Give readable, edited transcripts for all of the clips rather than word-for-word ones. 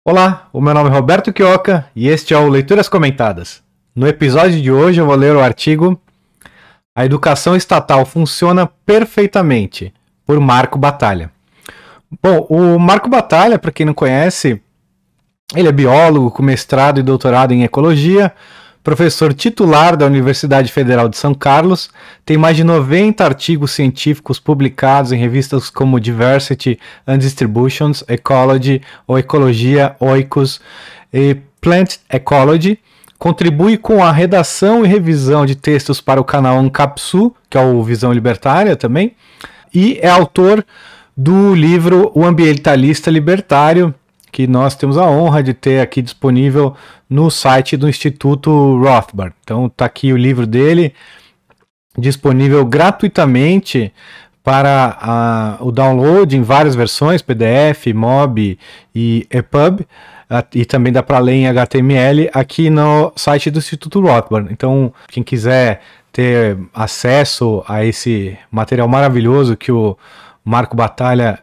Olá, o meu nome é Roberto Quioca e este é o Leituras Comentadas. No episódio de hoje eu vou ler o artigo A Educação Estatal Funciona Perfeitamente, por Marco Batalha. Bom, o Marco Batalha, para quem não conhece, ele é biólogo com mestrado e doutorado em ecologia, professor titular da Universidade Federal de São Carlos, tem mais de 90 artigos científicos publicados em revistas como Diversity and Distributions, Ecology ou Ecologia, Oikos e Plant Ecology. Contribui com a redação e revisão de textos para o canal Ancapsu, que é o Visão Libertária também, e é autor do livro O Ambientalista Libertário, que nós temos a honra de ter aqui disponível no site do Instituto Rothbard. Então está aqui o livro dele, disponível gratuitamente para o download em várias versões, PDF, MOB e EPUB, e também dá para ler em HTML aqui no site do Instituto Rothbard. Então, quem quiser ter acesso a esse material maravilhoso que o Marco Batalha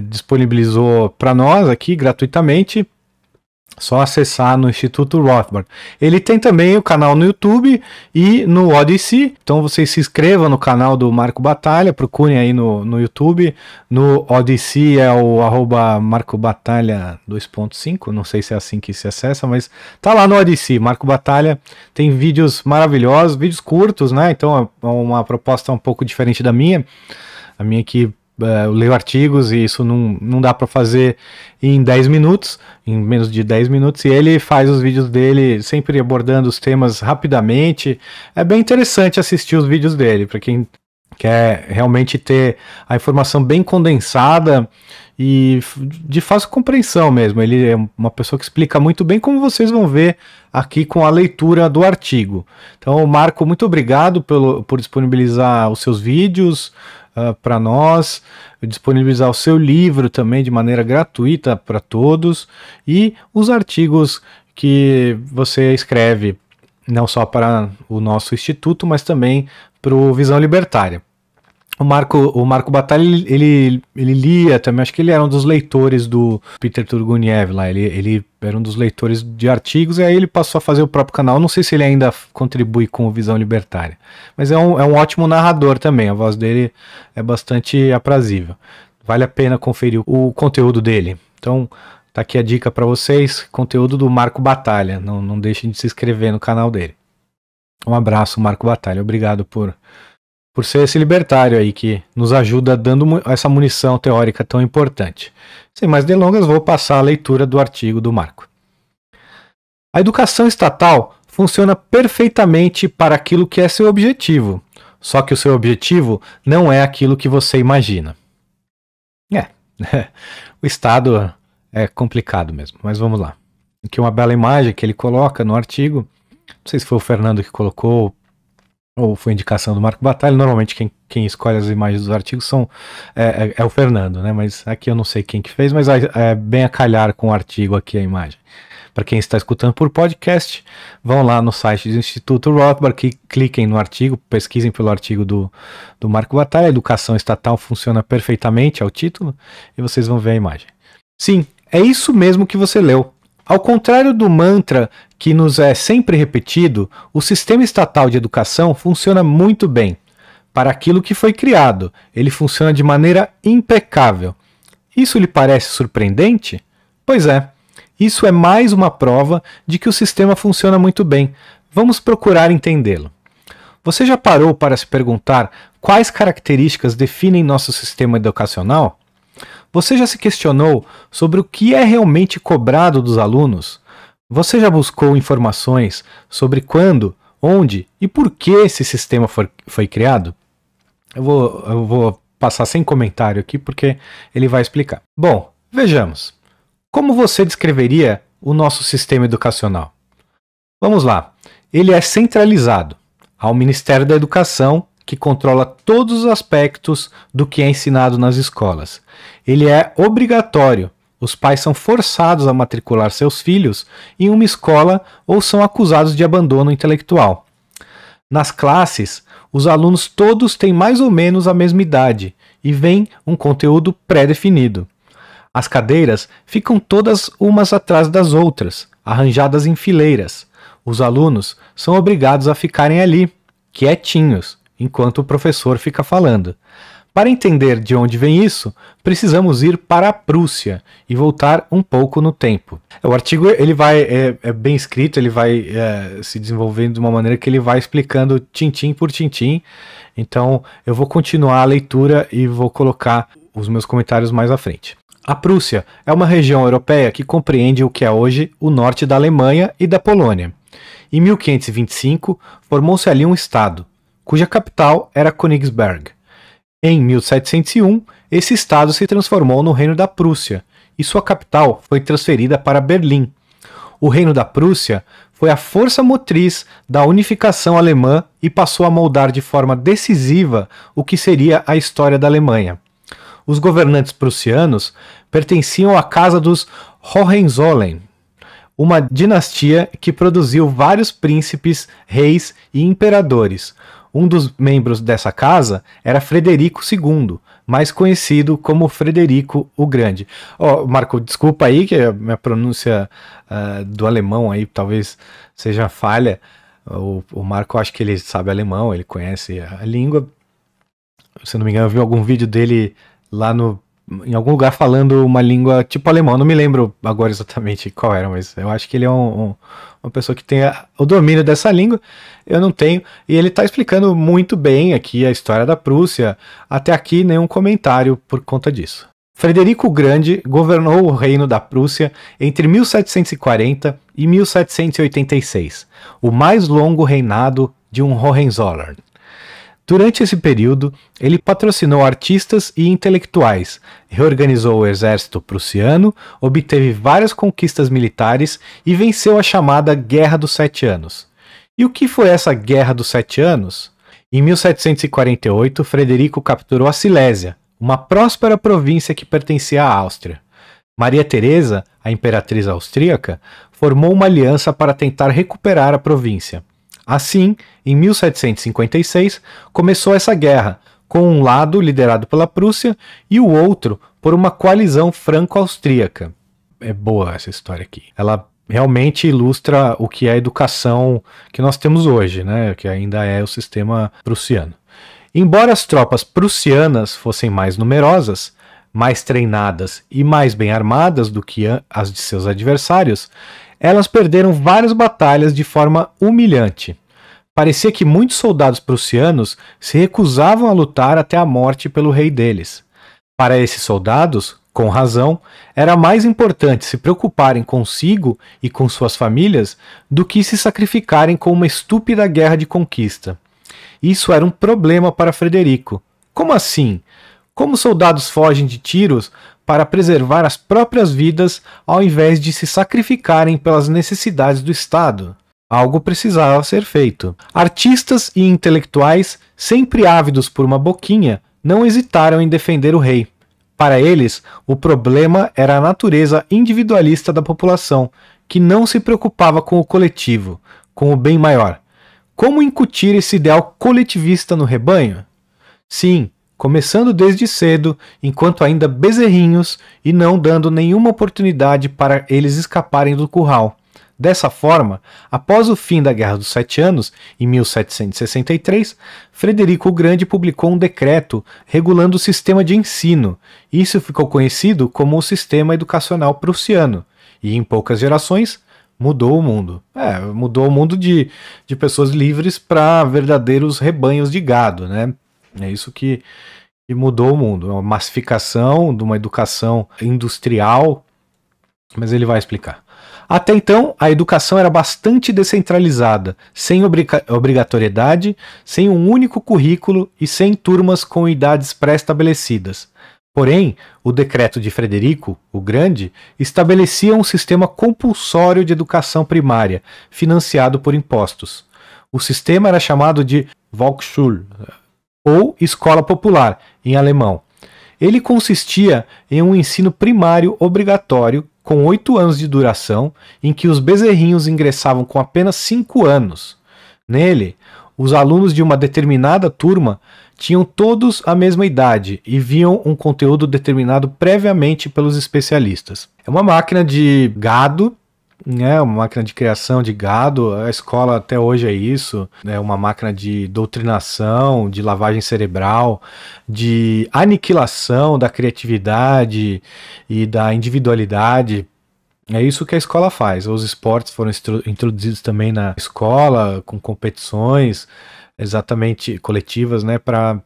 disponibilizou para nós aqui gratuitamente, só acessar no Instituto Rothbard. Ele tem também o canal no YouTube e no Odyssey, então vocês se inscrevam no canal do Marco Batalha, procurem aí no YouTube, no Odyssey é o @marcobatalha 2.5, não sei se é assim que se acessa, mas tá lá no Odyssey, Marco Batalha, tem vídeos maravilhosos, vídeos curtos, né, então é uma proposta um pouco diferente da minha, a minha aqui eu leio artigos e isso não dá para fazer em 10 minutos, em menos de 10 minutos, e ele faz os vídeos dele sempre abordando os temas rapidamente. É bem interessante assistir os vídeos dele, para quem quer realmente ter a informação bem condensada e de fácil compreensão mesmo. Ele é uma pessoa que explica muito bem, como vocês vão ver aqui com a leitura do artigo. Então, Marco, muito obrigado por disponibilizar os seus vídeos para nós, disponibilizar o seu livro também de maneira gratuita para todos e os artigos que você escreve, não só para o nosso instituto, mas também para o Visão Libertária. O Marco Batalha, ele lia também, acho que ele era um dos leitores do Peter Turguniev lá, ele era um dos leitores de artigos, e aí ele passou a fazer o próprio canal, não sei se ele ainda contribui com o Visão Libertária, mas é um ótimo narrador também, a voz dele é bastante aprazível, vale a pena conferir o conteúdo dele. Então tá aqui a dica para vocês, conteúdo do Marco Batalha, não deixem de se inscrever no canal dele. Um abraço, Marco Batalha, obrigado por ser esse libertário aí que nos ajuda dando essa munição teórica tão importante. Sem mais delongas, vou passar a leitura do artigo do Marco. A educação estatal funciona perfeitamente para aquilo que é seu objetivo, só que o seu objetivo não é aquilo que você imagina. O Estado é complicado mesmo, mas vamos lá. Aqui uma bela imagem que ele coloca no artigo, não sei se foi o Fernando que colocou, ou foi indicação do Marco Batalha. Normalmente quem escolhe as imagens dos artigos é o Fernando, né? Mas aqui eu não sei quem que fez, mas é bem a calhar com o artigo aqui a imagem. Para quem está escutando por podcast, vão lá no site do Instituto Rothbard, cliquem no artigo, pesquisem pelo artigo do Marco Batalha, a educação estatal funciona perfeitamente, é o título, e vocês vão ver a imagem. Sim, é isso mesmo que você leu. Ao contrário do mantra que nos é sempre repetido, o sistema estatal de educação funciona muito bem. Para aquilo que foi criado, ele funciona de maneira impecável. Isso lhe parece surpreendente? Pois é, isso é mais uma prova de que o sistema funciona muito bem. Vamos procurar entendê-lo. Você já parou para se perguntar quais características definem nosso sistema educacional? Você já se questionou sobre o que é realmente cobrado dos alunos? Você já buscou informações sobre quando, onde e por que esse sistema foi criado? Eu vou passar sem comentário aqui porque ele vai explicar. Bom, vejamos. Como você descreveria o nosso sistema educacional? Vamos lá. Ele é centralizado ao Ministério da Educação, que controla todos os aspectos do que é ensinado nas escolas. Ele é obrigatório. Os pais são forçados a matricular seus filhos em uma escola ou são acusados de abandono intelectual. Nas classes, os alunos todos têm mais ou menos a mesma idade e vem um conteúdo pré-definido. As cadeiras ficam todas umas atrás das outras, arranjadas em fileiras. Os alunos são obrigados a ficarem ali, quietinhos, enquanto o professor fica falando. Para entender de onde vem isso, precisamos ir para a Prússia e voltar um pouco no tempo. O artigo ele é bem escrito, ele vai se desenvolvendo de uma maneira que ele vai explicando tintim por tintim. Então eu vou continuar a leitura e vou colocar os meus comentários mais à frente. A Prússia é uma região europeia que compreende o que é hoje o norte da Alemanha e da Polônia. Em 1525, formou-se ali um estado, cuja capital era Königsberg. Em 1701, esse estado se transformou no Reino da Prússia e sua capital foi transferida para Berlim. O Reino da Prússia foi a força motriz da unificação alemã e passou a moldar de forma decisiva o que seria a história da Alemanha. Os governantes prussianos pertenciam à Casa dos Hohenzollern, uma dinastia que produziu vários príncipes, reis e imperadores. Um dos membros dessa casa era Frederico II, mais conhecido como Frederico o Grande. Marco, desculpa aí que a minha pronúncia do alemão aí talvez seja falha. O Marco, acho que ele sabe alemão, ele conhece a língua. Se não me engano, eu vi algum vídeo dele lá em algum lugar falando uma língua tipo alemão. Não me lembro agora exatamente qual era, mas eu acho que ele é uma pessoa que tem o domínio dessa língua. Eu não tenho, e ele está explicando muito bem aqui a história da Prússia. Até aqui nenhum comentário por conta disso. Frederico o Grande governou o Reino da Prússia entre 1740 e 1786, o mais longo reinado de um Hohenzollern. Durante esse período, ele patrocinou artistas e intelectuais, reorganizou o exército prussiano, obteve várias conquistas militares e venceu a chamada Guerra dos Sete Anos. E o que foi essa Guerra dos Sete Anos? Em 1748, Frederico capturou a Silésia, uma próspera província que pertencia à Áustria. Maria Teresa, a imperatriz austríaca, formou uma aliança para tentar recuperar a província. Assim, em 1756, começou essa guerra, com um lado liderado pela Prússia e o outro por uma coalizão franco-austríaca. É boa essa história aqui. Ela realmente ilustra o que é a educação que nós temos hoje, né? Que ainda é o sistema prussiano. Embora as tropas prussianas fossem mais numerosas, mais treinadas e mais bem armadas do que as de seus adversários, elas perderam várias batalhas de forma humilhante. Parecia que muitos soldados prussianos se recusavam a lutar até a morte pelo rei deles. Para esses soldados, com razão, era mais importante se preocuparem consigo e com suas famílias do que se sacrificarem com uma estúpida guerra de conquista. Isso era um problema para Frederico. Como assim? Como soldados fogem de tiros para preservar as próprias vidas ao invés de se sacrificarem pelas necessidades do Estado? Algo precisava ser feito. Artistas e intelectuais, sempre ávidos por uma boquinha, não hesitaram em defender o rei. Para eles, o problema era a natureza individualista da população, que não se preocupava com o coletivo, com o bem maior. Como incutir esse ideal coletivista no rebanho? Sim, começando desde cedo, enquanto ainda bezerrinhos, e não dando nenhuma oportunidade para eles escaparem do curral. Dessa forma, após o fim da Guerra dos Sete Anos, em 1763, Frederico o Grande publicou um decreto regulando o sistema de ensino. Isso ficou conhecido como o sistema educacional prussiano, e em poucas gerações mudou o mundo. Mudou o mundo de pessoas livres para verdadeiros rebanhos de gado, né? É isso que mudou o mundo. Uma massificação de uma educação industrial, mas ele vai explicar. Até então, a educação era bastante descentralizada, sem obrigatoriedade, sem um único currículo e sem turmas com idades pré-estabelecidas. Porém, o decreto de Frederico, o Grande, estabelecia um sistema compulsório de educação primária, financiado por impostos. O sistema era chamado de Volksschule, ou Escola Popular, em alemão. Ele consistia em um ensino primário obrigatório, com 8 anos de duração, em que os bezerrinhos ingressavam com apenas 5 anos. Nele, os alunos de uma determinada turma tinham todos a mesma idade e viam um conteúdo determinado previamente pelos especialistas. É uma máquina de gado, né, uma máquina de criação de gado. A escola até hoje é isso, é uma máquina de doutrinação, de lavagem cerebral, de aniquilação da criatividade e da individualidade. É isso que a escola faz. Os esportes foram introduzidos também na escola, com competições exatamente coletivas, né, para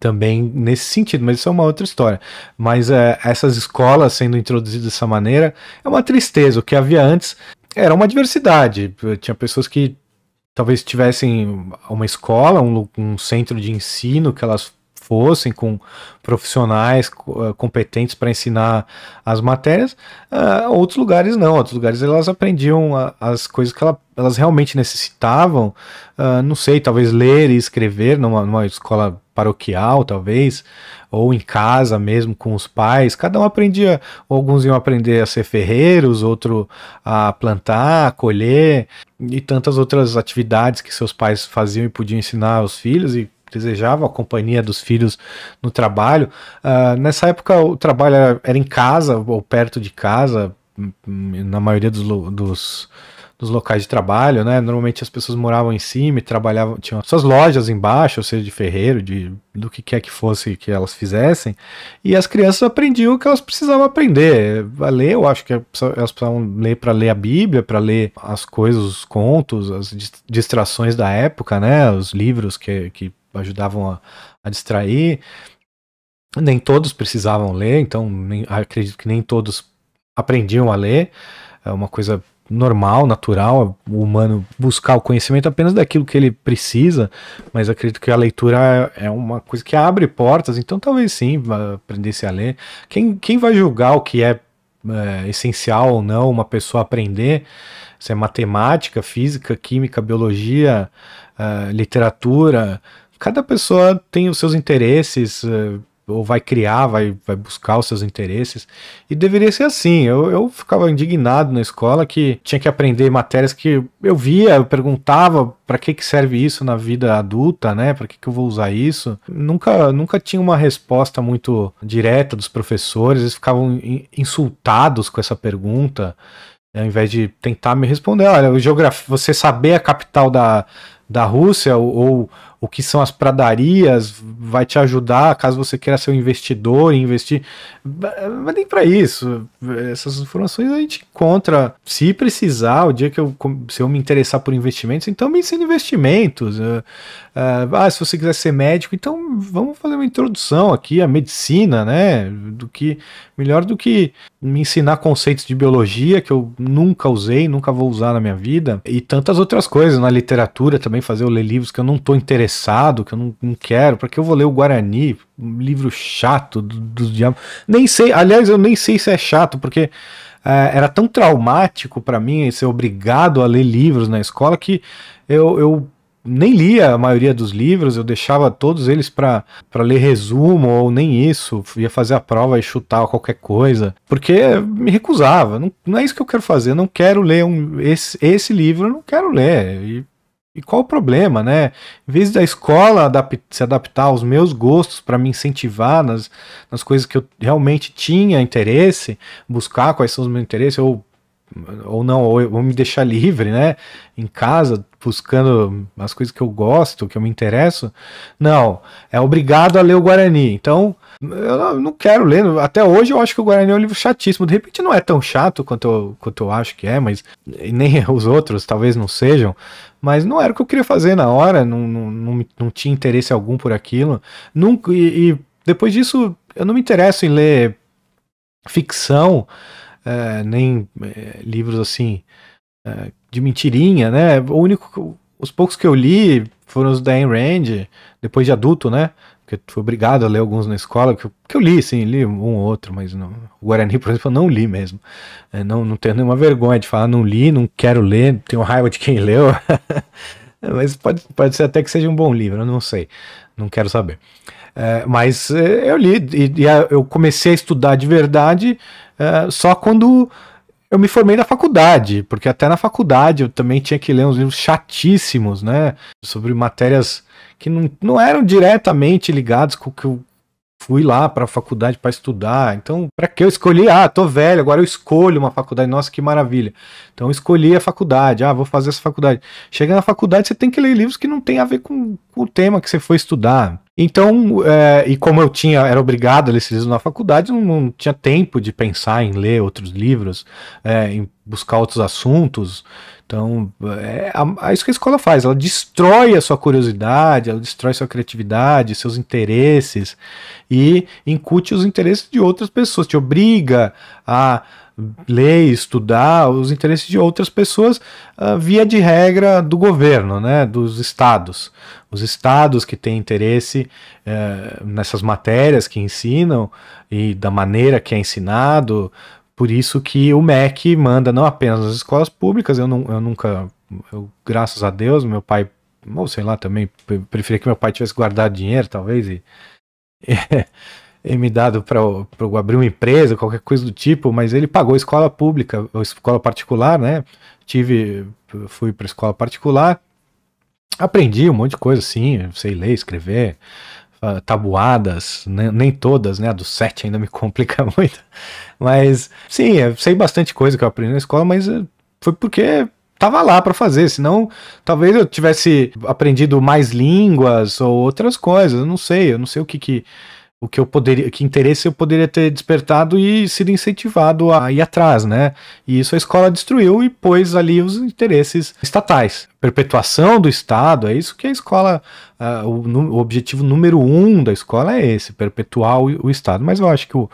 também nesse sentido, mas isso é uma outra história. Mas essas escolas sendo introduzidas dessa maneira é uma tristeza. O que havia antes era uma diversidade. Tinha pessoas que talvez tivessem uma escola, um centro de ensino que elas fossem com profissionais competentes para ensinar as matérias. Outros lugares não, outros lugares elas aprendiam as coisas que elas realmente necessitavam, não sei, talvez ler e escrever numa escola paroquial, talvez, ou em casa mesmo com os pais. Cada um aprendia, alguns iam aprender a ser ferreiros, outro a plantar, a colher e tantas outras atividades que seus pais faziam e podiam ensinar aos filhos, e desejavam a companhia dos filhos no trabalho. Nessa época o trabalho era em casa ou perto de casa, na maioria dos locais de trabalho, né? Normalmente as pessoas moravam em cima e trabalhavam, tinham suas lojas embaixo, ou seja, de ferreiro, do que quer que fosse que elas fizessem, e as crianças aprendiam o que elas precisavam aprender. A ler, eu acho que elas precisavam ler para ler a Bíblia, para ler as coisas, os contos, as distrações da época, né? Os livros que ajudavam a distrair. Nem todos precisavam ler, então acredito que nem todos aprendiam a ler. É uma coisa normal, natural, o humano buscar o conhecimento apenas daquilo que ele precisa, mas acredito que a leitura é uma coisa que abre portas, então talvez sim aprendesse a ler. Quem vai julgar o que é essencial ou não uma pessoa aprender, se é matemática, física, química, biologia, literatura? Cada pessoa tem os seus interesses, ou vai criar, vai buscar os seus interesses, e deveria ser assim. Eu ficava indignado na escola que tinha que aprender matérias que eu via, eu perguntava para que serve isso na vida adulta, né? Para que eu vou usar isso? Nunca tinha uma resposta muito direta dos professores, eles ficavam insultados com essa pergunta, ao invés de tentar me responder. Olha, geografia, você saber a capital da Rússia ou o que são as pradarias vai te ajudar caso você queira ser um investidor e investir. Mas nem para isso. Essas informações a gente encontra. Se precisar, o dia que se eu me interessar por investimentos, então me ensina investimentos. Se você quiser ser médico, então vamos fazer uma introdução aqui à medicina, né? Melhor do que me ensinar conceitos de biologia que eu nunca usei, nunca vou usar na minha vida, e tantas outras coisas na literatura também, fazer eu ler livros que eu não estou interessado, que eu não quero. Para que eu vou ler o Guarani, um livro chato dos diabos? Nem sei, aliás, eu nem sei se é chato, porque era tão traumático para mim ser obrigado a ler livros na escola que eu nem lia a maioria dos livros, eu deixava todos eles para ler resumo, ou nem isso, ia fazer a prova e chutar qualquer coisa, porque me recusava. Não é isso que eu quero fazer, eu não quero ler esse livro, eu não quero ler. E qual o problema, né? Em vez da escola se adaptar aos meus gostos para me incentivar nas coisas que eu realmente tinha interesse, buscar quais são os meus interesses, ou não, ou me deixar livre, né, em casa, buscando as coisas que eu gosto, que eu me interesso. Não, é obrigado a ler o Guarani. Então, eu não quero ler. Até hoje eu acho que o Guarani é um livro chatíssimo. De repente não é tão chato quanto eu acho que é, mas nem os outros talvez não sejam. Mas não era o que eu queria fazer na hora, não tinha interesse algum por aquilo. Nunca, e depois disso, eu não me interesso em ler ficção, nem livros assim de mentirinha, né? Os poucos que eu li foram os da Ayn Rand, depois de adulto, né? Porque eu fui obrigado a ler alguns na escola, que eu li, sim, li um ou outro, mas não, o Guarani, por exemplo, eu não li mesmo. Não tenho nenhuma vergonha de falar, não li, não quero ler, tenho raiva de quem leu. Mas pode ser até que seja um bom livro, eu não sei, não quero saber. Mas eu li, e eu comecei a estudar de verdade só quando Eu me formei na faculdade, porque até na faculdade eu também tinha que ler uns livros chatíssimos, né? Sobre matérias que não eram diretamente ligados com o que eu fui lá para a faculdade para estudar. Então, para que eu escolhi? Ah, tô velho, agora eu escolho uma faculdade. Nossa, que maravilha. Então, eu escolhi a faculdade. Ah, vou fazer essa faculdade. Chega na faculdade, você tem que ler livros que não tem a ver com o tema que você foi estudar. Então, e como eu era obrigado a ler esses livros na faculdade, não tinha tempo de pensar em ler outros livros, em buscar outros assuntos. Então, é isso que a escola faz, ela destrói a sua curiosidade, ela destrói sua criatividade, seus interesses, e incute os interesses de outras pessoas, te obriga a ler, estudar os interesses de outras pessoas, via de regra do governo, né, dos estados. Os estados que têm interesse nessas matérias que ensinam e da maneira que é ensinado. Por isso que o MEC manda não apenas nas escolas públicas, eu nunca, graças a Deus, meu pai, ou sei lá também, preferia que meu pai tivesse guardado dinheiro, talvez, e me dado para eu abrir uma empresa, qualquer coisa do tipo, mas ele pagou escola pública, ou escola particular, né? Fui para escola particular, aprendi um monte de coisa assim, sei ler, escrever, tabuadas, nem todas, né? A do 7 ainda me complica muito. Mas, sim, eu sei bastante coisa que eu aprendi na escola, mas foi porque tava lá para fazer, senão talvez eu tivesse aprendido mais línguas ou outras coisas, eu não sei que interesse eu poderia ter despertado e sido incentivado a ir atrás, né? E isso a escola destruiu e pôs ali os interesses estatais. Perpetuação do Estado, é isso que a escola, o objetivo número 1 da escola é esse, perpetuar o Estado. Mas eu acho que o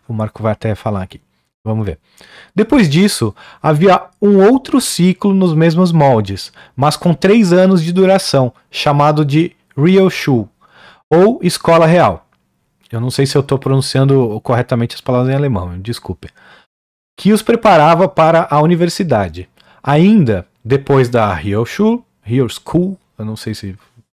Marco vai até falar aqui. Vamos ver. Depois disso, havia um outro ciclo nos mesmos moldes, mas com 3 anos de duração, chamado de Realschule, ou Escola Real. Eu não sei se eu estou pronunciando corretamente as palavras em alemão, desculpe. Que os preparava para a universidade. Ainda depois da Realschule, eu não sei se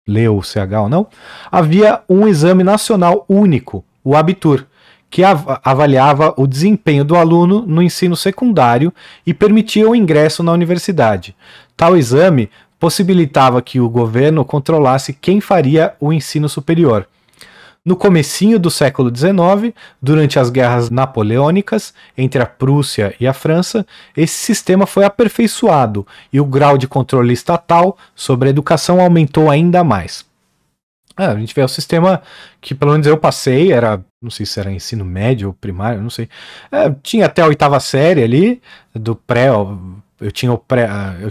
leu o CH ou não, havia um exame nacional único, o Abitur, que avaliava o desempenho do aluno no ensino secundário e permitia o ingresso na universidade. Tal exame possibilitava que o governo controlasse quem faria o ensino superior. No comecinho do século XIX, durante as guerras napoleônicas entre a Prússia e a França, esse sistema foi aperfeiçoado e o grau de controle estatal sobre a educação aumentou ainda mais. A gente vê o sistema que pelo menos eu passei, não sei se era ensino médio ou primário, não sei. Tinha até a 8ª série ali, do pré, eu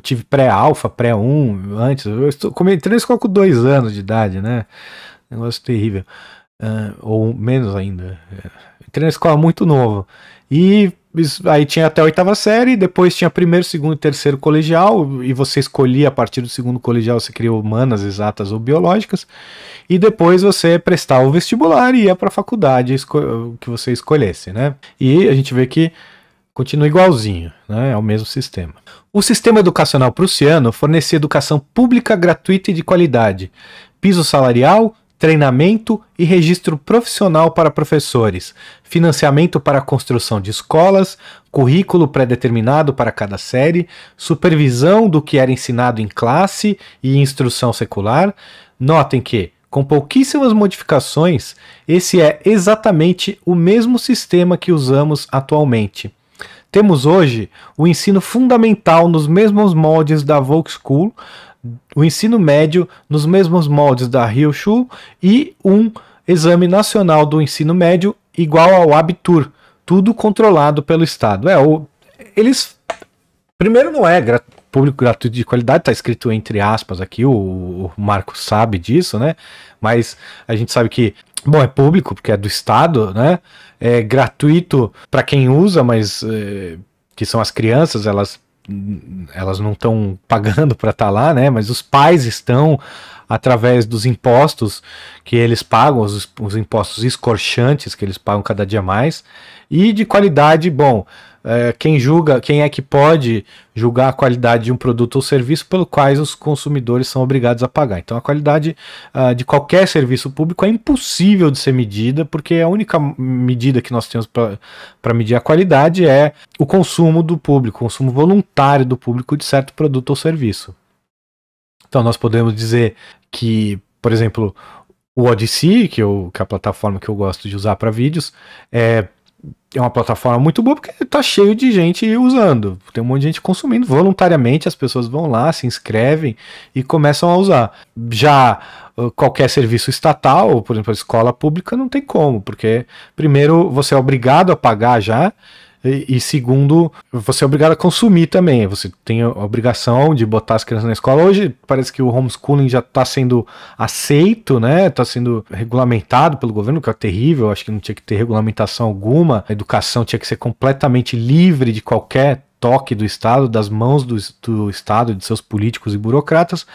tive pré-alfa, pré-1 antes, entrei na escola com 2 anos de idade, né? Negócio terrível. Ou menos ainda. Entrei na escola muito novo. E aí tinha até a 8ª série, depois tinha primeiro, segundo e terceiro colegial, e você escolhia a partir do segundo colegial, você queria humanas, exatas ou biológicas, e depois você prestava o vestibular e ia para a faculdade que você escolhesse, né? E a gente vê que continua igualzinho, né? É o mesmo sistema. O sistema educacional prussiano fornecia educação pública gratuita e de qualidade, piso salarial, treinamento e registro profissional para professores, financiamento para a construção de escolas, currículo pré-determinado para cada série, supervisão do que era ensinado em classe e instrução secular. Notem que, com pouquíssimas modificações, esse é exatamente o mesmo sistema que usamos atualmente. Temos hoje o ensino fundamental nos mesmos moldes da Volksschule, o ensino médio nos mesmos moldes da Realschule e um exame nacional do ensino médio igual ao Abitur, tudo controlado pelo Estado. Primeiro, não é público gratuito de qualidade, está escrito entre aspas aqui, o Marco sabe disso, né? Mas a gente sabe que, bom, é público porque é do Estado, né? É gratuito para quem usa, mas que são as crianças, elas não estão pagando para estar lá, né? Mas os pais estão, através dos impostos que eles pagam, os impostos escorchantes que eles pagam cada dia mais, e de qualidade, bom, quem julga, quem é que pode julgar a qualidade de um produto ou serviço pelo quais os consumidores são obrigados a pagar. Então a qualidade de qualquer serviço público é impossível de ser medida, porque a única medida que nós temos para medir a qualidade é o consumo do público, o consumo voluntário do público de certo produto ou serviço. Então nós podemos dizer que, por exemplo, o Odysee, que é a plataforma que eu gosto de usar para vídeos, é uma plataforma muito boa porque está cheio de gente usando. Tem um monte de gente consumindo voluntariamente, as pessoas vão lá, se inscrevem e começam a usar. Já qualquer serviço estatal, por exemplo, a escola pública, não tem como, porque primeiro você é obrigado a pagar já, e segundo, você é obrigado a consumir também. Você tem a obrigação de botar as crianças na escola. Hoje parece que o homeschooling já está sendo aceito, né? Está sendo regulamentado pelo governo, que é terrível. Acho que não tinha que ter regulamentação alguma. A educação tinha que ser completamente livre de qualquer toque do Estado, das mãos do Estado, de seus políticos e burocratas.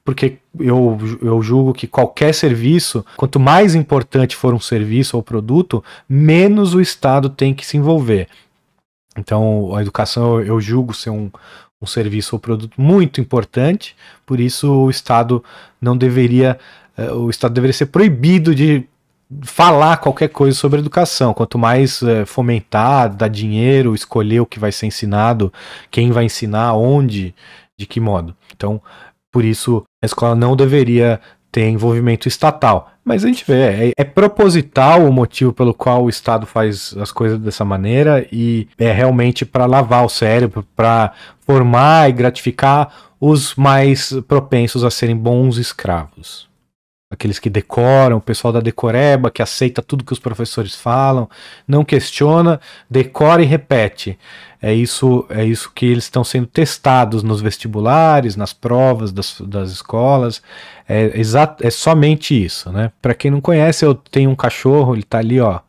Porque eu julgo que qualquer serviço, quanto mais importante for um serviço ou produto, menos o Estado tem que se envolver. Então, a educação eu julgo ser um serviço ou produto muito importante, por isso o Estado deveria ser proibido de falar qualquer coisa sobre educação. Quanto mais fomentar, dar dinheiro, escolher o que vai ser ensinado, quem vai ensinar, onde, de que modo. Então, por isso, a escola não deveria ter envolvimento estatal. Mas a gente vê, é proposital o motivo pelo qual o Estado faz as coisas dessa maneira e é realmente para lavar o cérebro, para formar e gratificar os mais propensos a serem bons escravos. Aqueles que decoram, o pessoal da decoreba, que aceita tudo que os professores falam, não questiona, decora e repete. É isso que eles estão sendo testados nos vestibulares, nas provas das escolas. É somente isso, né? Para quem não conhece, eu tenho um cachorro, ele tá ali, ó.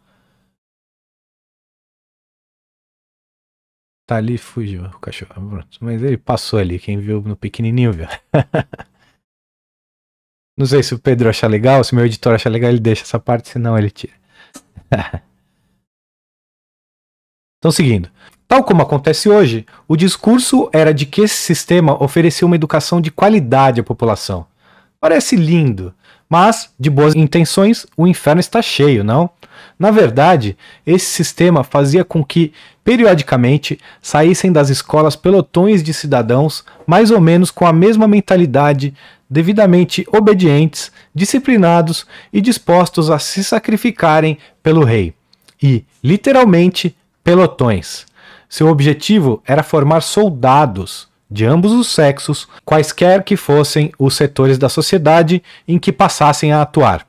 Tá ali, fugiu o cachorro. Pronto. Mas ele passou ali, quem viu no pequenininho viu. Não sei se o Pedro achar legal, se o meu editor achar legal, ele deixa essa parte, senão ele tira. Então, seguindo. Tal como acontece hoje, o discurso era de que esse sistema oferecia uma educação de qualidade à população. Parece lindo, mas, de boas intenções, o inferno está cheio, não? Na verdade, esse sistema fazia com que, periodicamente, saíssem das escolas pelotões de cidadãos mais ou menos com a mesma mentalidade, devidamente obedientes, disciplinados e dispostos a se sacrificarem pelo rei. E, literalmente, pelotões. Seu objetivo era formar soldados de ambos os sexos, quaisquer que fossem os setores da sociedade em que passassem a atuar.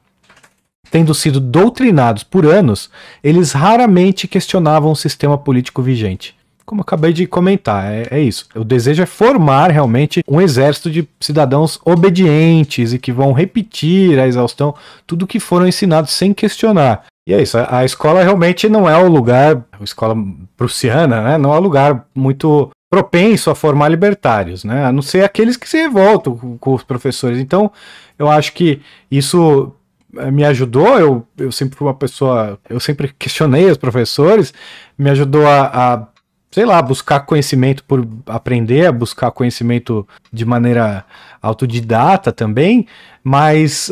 Tendo sido doutrinados por anos, eles raramente questionavam o sistema político vigente. Como eu acabei de comentar, é isso. O desejo é formar realmente um exército de cidadãos obedientes e que vão repetir a exaustão tudo que foram ensinados sem questionar. E é isso, a escola realmente não é o lugar, a escola prussiana, né, não é um lugar muito propenso a formar libertários, né, a não ser aqueles que se revoltam com os professores. Então, eu acho que isso me ajudou, eu sempre fui uma pessoa, eu sempre questionei os professores, me ajudou a sei lá, buscar conhecimento por aprender, a buscar conhecimento de maneira autodidata também, mas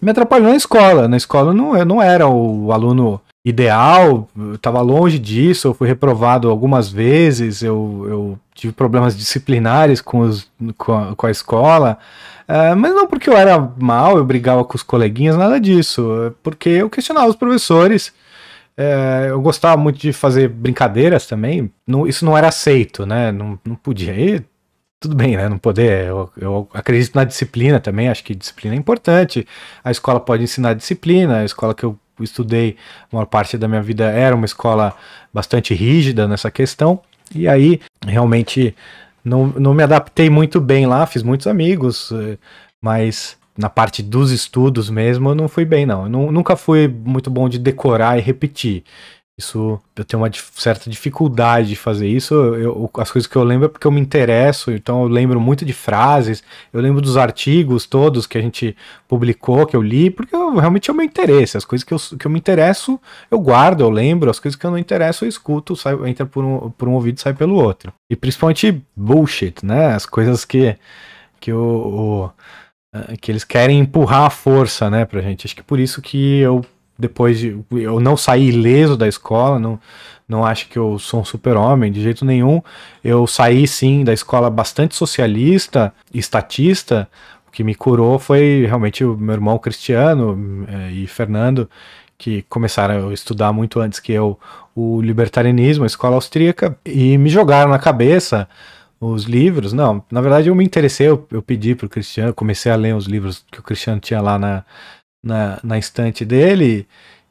me atrapalhou na escola. Na escola eu não era o aluno ideal, eu estava longe disso, eu fui reprovado algumas vezes, eu tive problemas disciplinares com a escola, mas não porque eu era mal, eu brigava com os coleguinhas, nada disso, porque eu questionava os professores. Eu gostava muito de fazer brincadeiras também. Isso não era aceito, né? Não podia. E tudo bem, né? Não poder. Eu acredito na disciplina também. Acho que disciplina é importante. A escola pode ensinar disciplina. A escola que eu estudei, a maior parte da minha vida era uma escola bastante rígida nessa questão. E aí, realmente, não me adaptei muito bem lá. Fiz muitos amigos, mas na parte dos estudos mesmo, eu não fui bem, não. Eu nunca fui muito bom de decorar e repetir. Isso, eu tenho uma certa dificuldade de fazer isso. As coisas que eu lembro é porque eu me interesso, então eu lembro muito de frases, eu lembro dos artigos todos que a gente publicou, que eu li, porque realmente é o meu interesse. As coisas que eu me interesso, eu guardo, eu lembro, as coisas que eu não interesso, eu escuto, entra por um ouvido e sai pelo outro. E principalmente bullshit, né? As coisas que eles querem empurrar à força, né, pra gente. Acho que por isso que eu não saí ileso da escola, não acho que eu sou um super-homem de jeito nenhum. Eu saí sim da escola bastante socialista, estatista. O que me curou foi realmente o meu irmão Cristiano e Fernando, que começaram a estudar muito antes que eu o libertarianismo, a escola austríaca, e me jogaram na cabeça os livros. Não, na verdade eu me interessei, eu pedi pro Cristiano, comecei a ler os livros que o Cristiano tinha lá na estante dele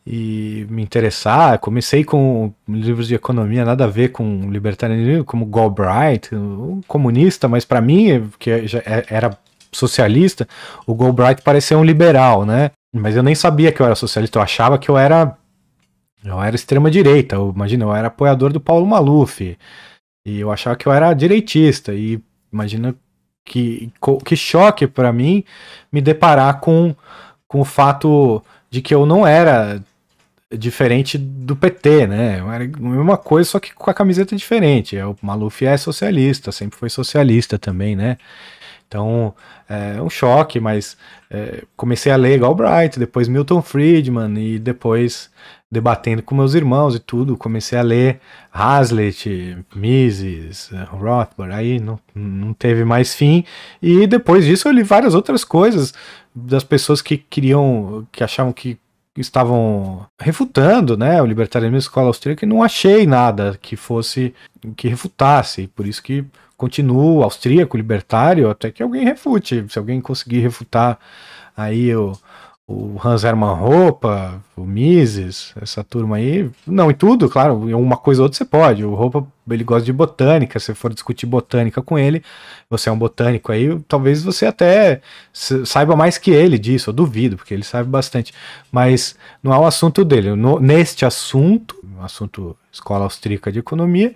e me interessar. Comecei com livros de economia, nada a ver com libertarianismo, como Galbraith, um comunista, mas para mim, que já era socialista, o Galbraith parecia um liberal, né? Mas eu nem sabia que eu era socialista, eu achava que eu era extrema direita. Imagina, eu era apoiador do Paulo Maluf. E eu achava que eu era direitista. E imagina que choque para mim me deparar com o fato de que eu não era diferente do PT, né? Era a mesma coisa, só que com a camiseta diferente. O Maluf é socialista, sempre foi socialista também, né? Então, é um choque, mas comecei a ler Galbraith, depois Milton Friedman, e depois, debatendo com meus irmãos e tudo, comecei a ler Hazlitt, Mises, Rothbard, aí não teve mais fim, e depois disso eu li várias outras coisas das pessoas que achavam que estavam refutando, né, o libertarianismo da escola austríaca, e não achei nada que refutasse, por isso que continuo austríaco, libertário, até que alguém refute. Se alguém conseguir refutar aí o Hans Hermann Hoppe, o Mises, essa turma aí, não, e tudo, claro, uma coisa ou outra você pode. O Hoppe, ele gosta de botânica, se for discutir botânica com ele, você é um botânico aí, talvez você até saiba mais que ele disso, eu duvido, porque ele sabe bastante, mas não é o assunto dele. Neste assunto escola austríaca de economia,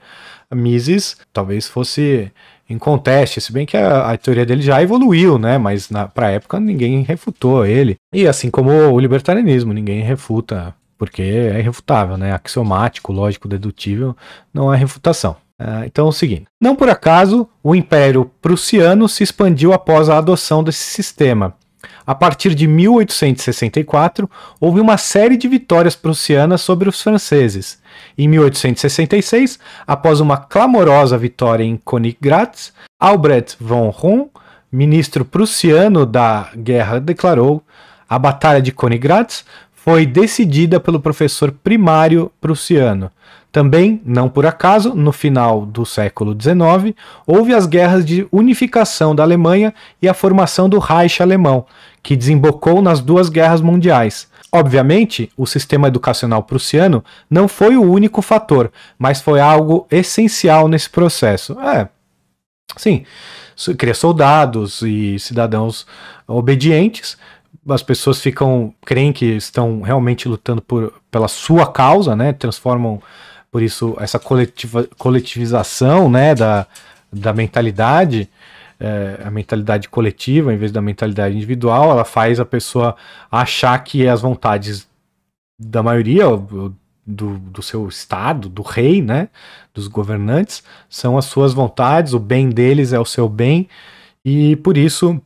a Mises talvez fosse em conteste, se bem que a teoria dele já evoluiu, né? Mas para a época ninguém refutou ele. E assim como o libertarianismo, ninguém refuta, porque é irrefutável, né? Axiomático, lógico, dedutível, não há refutação. Então é o seguinte: não por acaso o Império Prussiano se expandiu após a adoção desse sistema. A partir de 1864, houve uma série de vitórias prussianas sobre os franceses. Em 1866, após uma clamorosa vitória em Königgrätz, Albrecht von Roon, ministro prussiano da guerra, declarou: a Batalha de Königgrätz foi decidida pelo professor primário prussiano. Também, não por acaso, no final do século XIX, houve as guerras de unificação da Alemanha e a formação do Reich alemão, que desembocou nas duas guerras mundiais. Obviamente, o sistema educacional prussiano não foi o único fator, mas foi algo essencial nesse processo. Sim, cria soldados e cidadãos obedientes. As pessoas creem que estão realmente lutando pela sua causa, né? Transformam, por isso, essa coletivização, né, da mentalidade, a mentalidade coletiva em vez da mentalidade individual, ela faz a pessoa achar que as vontades da maioria, do seu estado, do rei, né, dos governantes, são as suas vontades, o bem deles é o seu bem, e por isso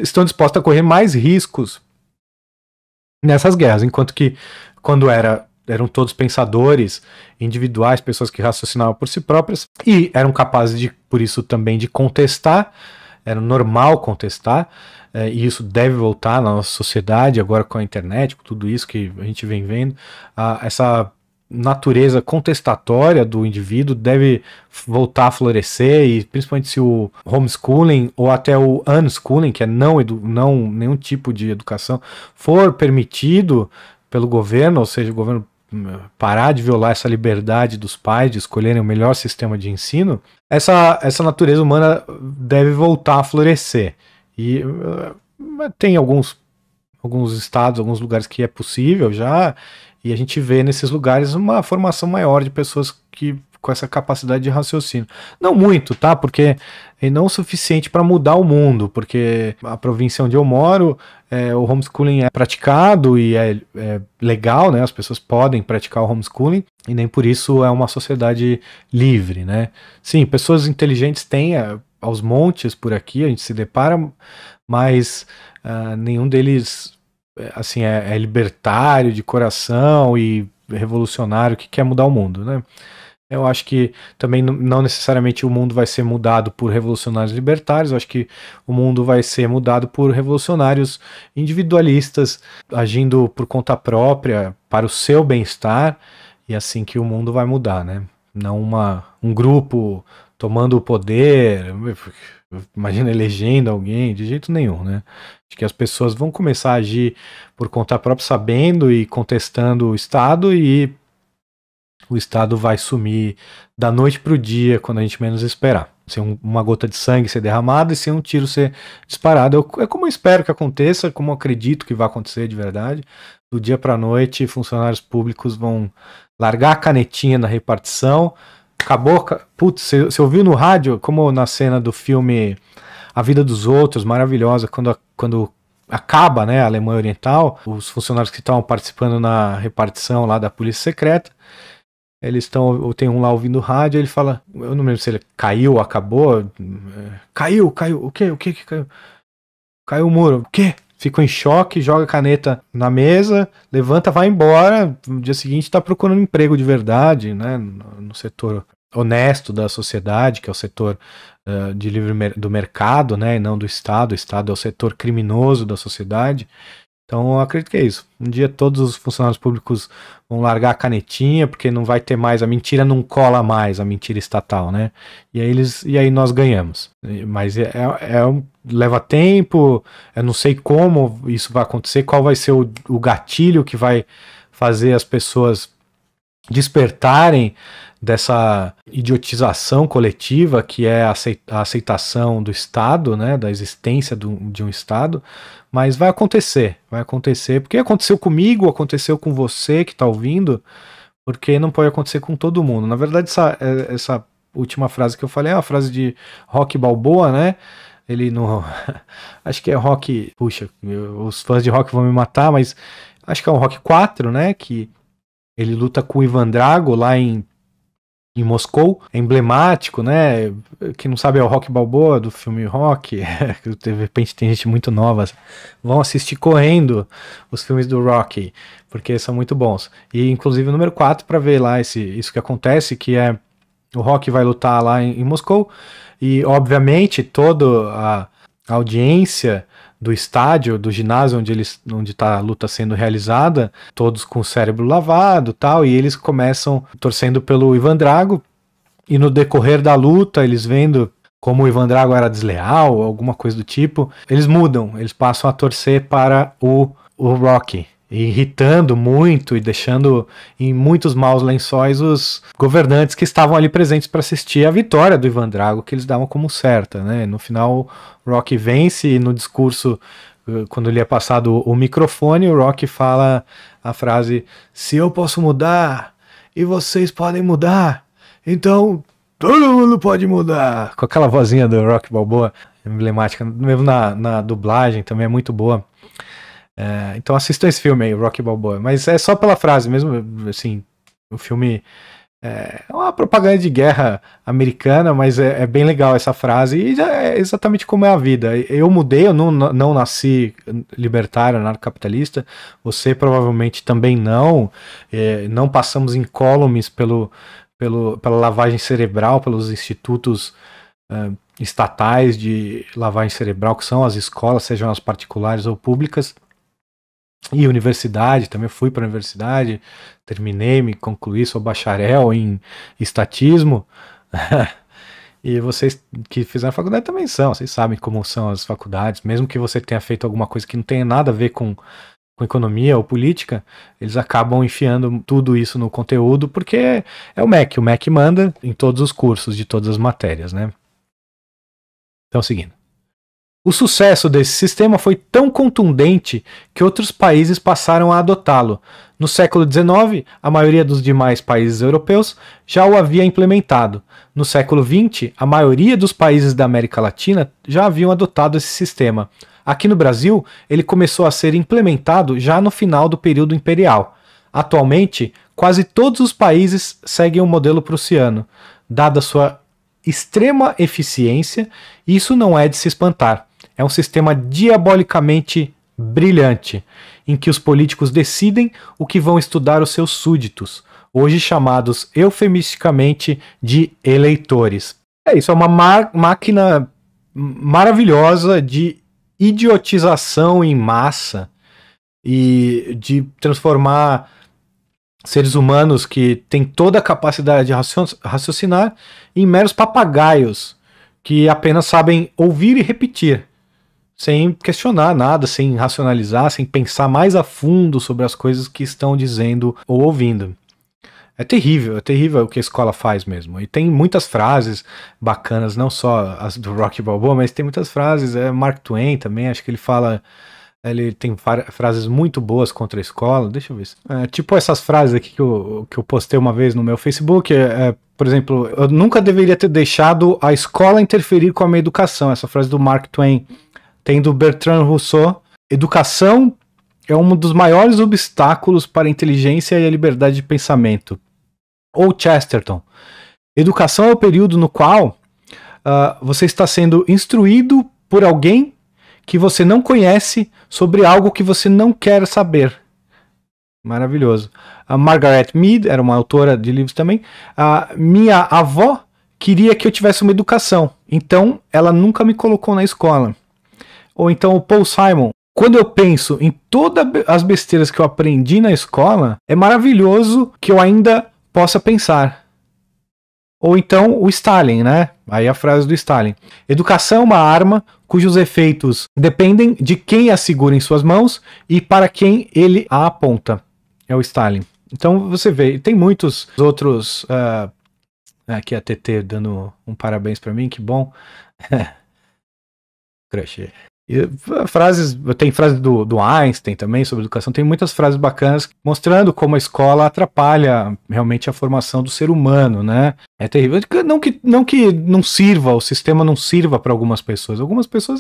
estão dispostos a correr mais riscos nessas guerras, enquanto que quando eram todos pensadores individuais, pessoas que raciocinavam por si próprias e eram capazes por isso também de contestar, era normal contestar, e isso deve voltar na nossa sociedade agora com a internet, com tudo isso que a gente vem vendo, essa natureza contestatória do indivíduo deve voltar a florescer, e principalmente se o homeschooling ou até o unschooling, que é não nenhum tipo de educação, for permitido pelo governo, ou seja, o governo parar de violar essa liberdade dos pais de escolherem o melhor sistema de ensino, essa natureza humana deve voltar a florescer. E tem alguns alguns estados, alguns lugares que é possível já, e a gente vê nesses lugares uma formação maior de pessoas que com essa capacidade de raciocínio. Não muito, tá? Porque é não o suficiente para mudar o mundo, porque a província onde eu moro, o homeschooling é praticado e é legal, né? As pessoas podem praticar o homeschooling e nem por isso é uma sociedade livre, né? Sim, pessoas inteligentes têm aos montes por aqui, a gente se depara, mas nenhum deles assim é libertário de coração e revolucionário que quer mudar o mundo, né? Eu acho que também não necessariamente o mundo vai ser mudado por revolucionários libertários, eu acho que o mundo vai ser mudado por revolucionários individualistas, agindo por conta própria, para o seu bem-estar, e assim que o mundo vai mudar, né? Não um grupo tomando o poder, imagina elegendo alguém, de jeito nenhum, né? Acho que as pessoas vão começar a agir por conta própria, sabendo e contestando o Estado, e o Estado vai sumir da noite para o dia, quando a gente menos esperar. Sem uma gota de sangue ser derramada e sem um tiro ser disparado. É como eu espero que aconteça, como eu acredito que vai acontecer de verdade. Do dia para a noite, funcionários públicos vão largar a canetinha na repartição. Acabou. Putz, você ouviu no rádio, como na cena do filme A Vida dos Outros, maravilhosa, quando acaba, né, a Alemanha Oriental, os funcionários que estavam participando na repartição lá da Polícia Secreta, eles tem um lá ouvindo rádio, ele fala, eu não lembro se ele caiu, acabou, caiu, o que que caiu? Caiu o muro, o quê? Ficou em choque, joga a caneta na mesa, levanta, vai embora, no dia seguinte tá procurando emprego de verdade, né, no setor honesto da sociedade, que é o setor de do mercado, né, e não do Estado. O Estado é o setor criminoso da sociedade. Então eu acredito que é isso. Um dia todos os funcionários públicos vão largar a canetinha, porque não vai ter mais, a mentira não cola mais, a mentira estatal, né? E aí nós ganhamos. Mas leva tempo, eu não sei como isso vai acontecer, qual vai ser o gatilho que vai fazer as pessoas despertarem dessa idiotização coletiva que é a aceitação do Estado, né, da existência de um Estado, mas vai acontecer, porque aconteceu comigo, aconteceu com você que está ouvindo, porque não pode acontecer com todo mundo. Na verdade, essa última frase que eu falei é uma frase de Rocky Balboa, né, ele não... acho que é Rocky... Puxa, os fãs de Rocky vão me matar, mas acho que é o Rocky 4, né, que ele luta com o Ivan Drago lá em Moscou, é emblemático, né? Quem não sabe é o Rocky Balboa do filme Rocky. De repente tem gente muito nova. Vão assistir correndo os filmes do Rocky, porque são muito bons. E inclusive o número 4 para ver lá isso que acontece, que é o Rocky vai lutar lá em Moscou, e obviamente toda a audiência do estádio, do ginásio onde está a luta sendo realizada, todos com o cérebro lavado, tal, e eles começam torcendo pelo Ivan Drago, e no decorrer da luta, eles vendo como o Ivan Drago era desleal, alguma coisa do tipo, eles mudam, eles passam a torcer para o Rocky, irritando muito e deixando em muitos maus lençóis os governantes que estavam ali presentes para assistir a vitória do Ivan Drago, que eles davam como certa, né? No final, o Rocky vence, e no discurso, quando ele é passado o microfone, o Rocky fala a frase: se eu posso mudar e vocês podem mudar, então todo mundo pode mudar, com aquela vozinha do Rocky Balboa emblemática, mesmo na dublagem também é muito boa. Então assistam esse filme aí, Rocky Balboa, mas é só pela frase mesmo, assim, o filme é uma propaganda de guerra americana, mas é bem legal essa frase, e é exatamente como é a vida. Eu mudei, eu não nasci libertário, anarcocapitalista, você provavelmente também não passamos incólumes pela lavagem cerebral, pelos institutos estatais de lavagem cerebral, que são as escolas, sejam as particulares ou públicas. E universidade, também fui para a universidade, terminei, me concluí, sou bacharel em estatismo. E vocês que fizeram faculdade também vocês sabem como são as faculdades, mesmo que você tenha feito alguma coisa que não tenha nada a ver com economia ou política, eles acabam enfiando tudo isso no conteúdo, porque é o MEC manda em todos os cursos de todas as matérias, né? Então, seguindo. O sucesso desse sistema foi tão contundente que outros países passaram a adotá-lo. No século XIX, a maioria dos demais países europeus já o havia implementado. No século XX, a maioria dos países da América Latina já haviam adotado esse sistema. Aqui no Brasil, ele começou a ser implementado já no final do período imperial. Atualmente, quase todos os países seguem o modelo prussiano. Dada sua extrema eficiência, isso não é de se espantar. É um sistema diabolicamente brilhante, em que os políticos decidem o que vão estudar os seus súditos, hoje chamados eufemisticamente de eleitores. Isso é uma máquina maravilhosa de idiotização em massa e de transformar seres humanos que têm toda a capacidade de raciocinar em meros papagaios que apenas sabem ouvir e repetir, sem questionar nada, sem racionalizar, sem pensar mais a fundo sobre as coisas que estão dizendo ou ouvindo. É terrível o que a escola faz mesmo. E tem muitas frases bacanas, não só as do Rocky Balboa, mas tem muitas frases. Mark Twain também, acho que ele tem frases muito boas contra a escola. Deixa eu ver. Tipo essas frases aqui que eu postei uma vez no meu Facebook. Por exemplo, eu nunca deveria ter deixado a escola interferir com a minha educação. Essa frase do Mark Twain. Tem do Bertrand Russell. Educação é um dos maiores obstáculos para a inteligência e a liberdade de pensamento. Ou Chesterton. Educação é o período no qual você está sendo instruído por alguém que você não conhece sobre algo que você não quer saber. Maravilhoso. A Margaret Mead era uma autora de livros também. Minha avó queria que eu tivesse uma educação, então ela nunca me colocou na escola. Ou então o Paul Simon. Quando eu penso em todas as besteiras que eu aprendi na escola, é maravilhoso que eu ainda possa pensar. Ou então o Stalin, né? Aí a frase do Stalin. Educação é uma arma cujos efeitos dependem de quem a segura em suas mãos e para quem ele a aponta. É o Stalin. Então você vê, tem muitos outros... aqui a TT dando um parabéns para mim, que bom. Crush. Tem frases do Einstein também sobre educação, tem muitas frases bacanas mostrando como a escola atrapalha realmente a formação do ser humano, né? É terrível. Não que não sirva, o sistema não sirva para algumas pessoas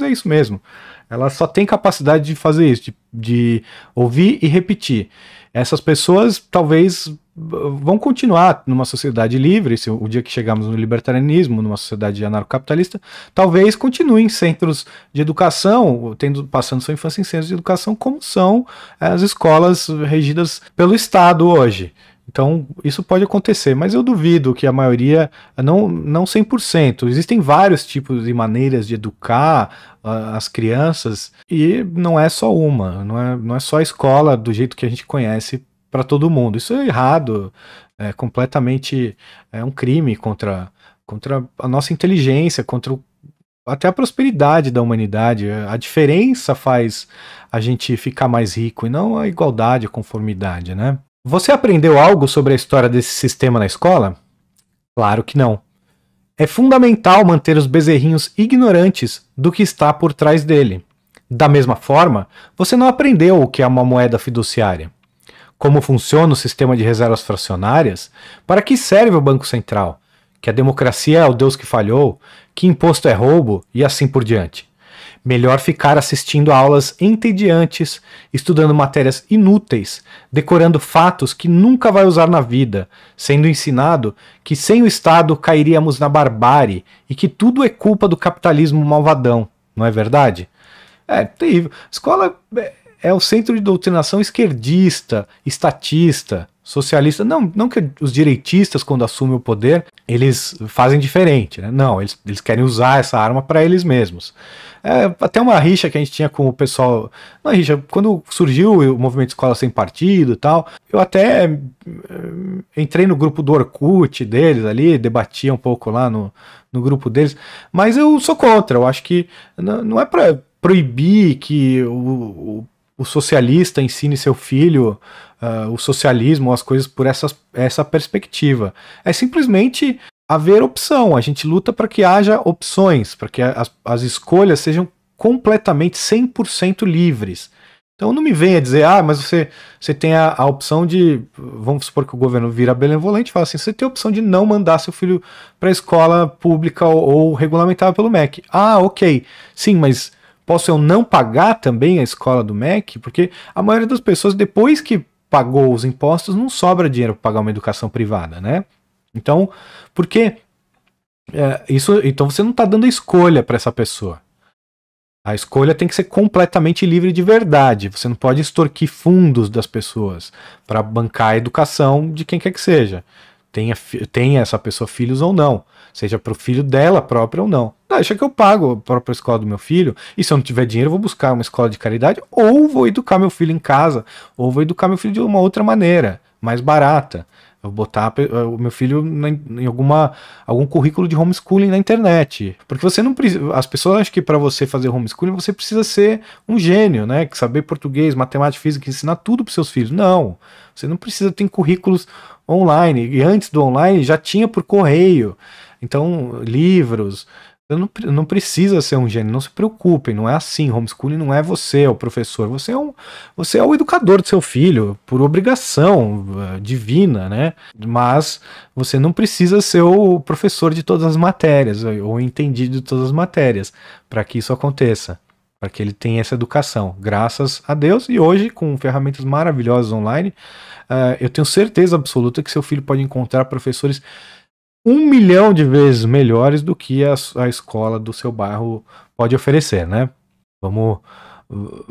é isso mesmo. Elas só têm capacidade de fazer isso, de ouvir e repetir. Essas pessoas talvez vão continuar numa sociedade livre, se o dia que chegarmos no libertarianismo, numa sociedade anarcocapitalista, talvez continuem em centros de educação, passando sua infância em centros de educação, como são as escolas regidas pelo Estado hoje. Então, isso pode acontecer, mas eu duvido que a maioria, não 100%. Existem vários tipos e maneiras de educar as crianças, e não é só uma, não é só a escola do jeito que a gente conhece para todo mundo. Isso é errado, é completamente um crime contra a nossa inteligência, contra até a prosperidade da humanidade. A diferença faz a gente ficar mais rico e não a igualdade, a conformidade, né? Você aprendeu algo sobre a história desse sistema na escola? Claro que não. É fundamental manter os bezerrinhos ignorantes do que está por trás dele. Da mesma forma, você não aprendeu o que é uma moeda fiduciária. Como funciona o sistema de reservas fracionárias, para que serve o Banco Central, que a democracia é o Deus que falhou, que imposto é roubo e assim por diante. Melhor ficar assistindo a aulas entediantes, estudando matérias inúteis, decorando fatos que nunca vai usar na vida, sendo ensinado que sem o Estado cairíamos na barbárie e que tudo é culpa do capitalismo malvadão, não é verdade? É terrível. Escola é o centro de doutrinação esquerdista, estatista, socialista. Não que os direitistas, quando assumem o poder, eles fazem diferente, né? Não, eles querem usar essa arma para eles mesmos. Até uma rixa que a gente tinha com o pessoal. Uma rixa, quando surgiu o movimento Escola Sem Partido e tal, eu até entrei no grupo do Orkut deles ali, debatia um pouco lá no grupo deles, mas eu sou contra. Eu acho que não é para proibir que o socialista ensine seu filho o socialismo, as coisas por essa perspectiva. É simplesmente haver opção. A gente luta para que haja opções, para que as escolhas sejam completamente 100% livres. Então não me venha dizer, mas você tem a opção de, vamos supor que o governo vira benevolente e fala assim, você tem a opção de não mandar seu filho para a escola pública ou regulamentada pelo MEC. Ok, sim, mas posso eu não pagar também a escola do MEC? Porque a maioria das pessoas, depois que pagou os impostos, não sobra dinheiro para pagar uma educação privada, né? Então, porque então você não está dando escolha para essa pessoa. A escolha tem que ser completamente livre de verdade. Você não pode extorquir fundos das pessoas para bancar a educação de quem quer que seja. Tenha essa pessoa filhos ou não. Seja para o filho dela própria ou não. Deixa que eu pago a própria escola do meu filho. E se eu não tiver dinheiro, eu vou buscar uma escola de caridade. Ou vou educar meu filho em casa. Ou vou educar meu filho de uma outra maneira, mais barata. Eu vou botar o meu filho em algum currículo de homeschooling na internet. Porque você não precisa. As pessoas acham que para você fazer homeschooling você precisa ser um gênio, né? Que saber português, matemática, física, ensinar tudo para seus filhos. Não. Você não precisa ter currículos online. E antes do online já tinha por correio. Então, livros. Não precisa ser um gênio, não se preocupem, não é assim. Homeschooling não é você, o professor. Você é o educador do seu filho, por obrigação divina, né? Mas você não precisa ser o professor de todas as matérias, ou entendido de todas as matérias, para que isso aconteça, para que ele tenha essa educação. Graças a Deus, e hoje, com ferramentas maravilhosas online, eu tenho certeza absoluta que seu filho pode encontrar professores 1 milhão de vezes melhores do que a escola do seu bairro pode oferecer, né? Vamos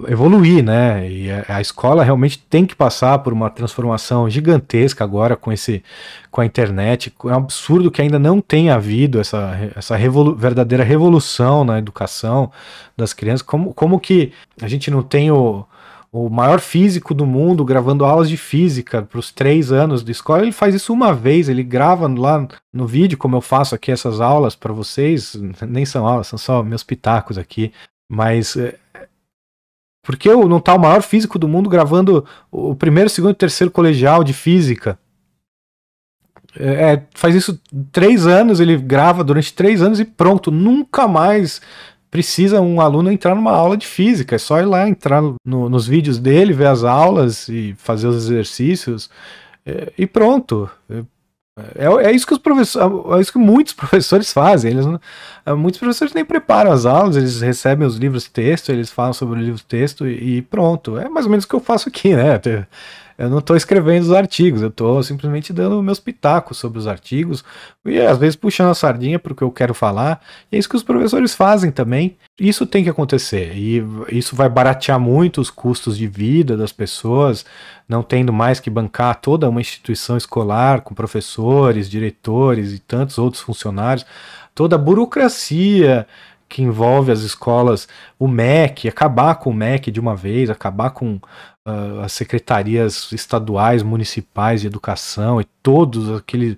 evoluir, né? E a escola realmente tem que passar por uma transformação gigantesca agora com a internet. É um absurdo que ainda não tenha havido essa verdadeira revolução na educação das crianças. Como que a gente não tem o maior físico do mundo gravando aulas de física para os 3 anos de escola? Ele faz isso uma vez, ele grava lá no vídeo, como eu faço aqui essas aulas para vocês, nem são aulas, são só meus pitacos aqui, mas por que não tá o maior físico do mundo gravando o primeiro, segundo e terceiro colegial de física? Faz isso 3 anos, ele grava durante 3 anos e pronto, nunca mais precisa um aluno entrar numa aula de física, é só ir lá entrar nos vídeos dele, ver as aulas e fazer os exercícios e pronto. É isso que os professores, é isso que muitos professores fazem. Muitos professores nem preparam as aulas, eles recebem os livros texto, eles falam sobre o livro texto e pronto. É mais ou menos o que eu faço aqui, né? Eu não estou escrevendo os artigos, eu estou simplesmente dando meus pitacos sobre os artigos e às vezes puxando a sardinha para o que eu quero falar. E é isso que os professores fazem também. Isso tem que acontecer e isso vai baratear muito os custos de vida das pessoas, não tendo mais que bancar toda uma instituição escolar com professores, diretores e tantos outros funcionários, toda a burocracia que envolve as escolas, o MEC, acabar com o MEC de uma vez, acabar com as secretarias estaduais, municipais de educação e todos aquele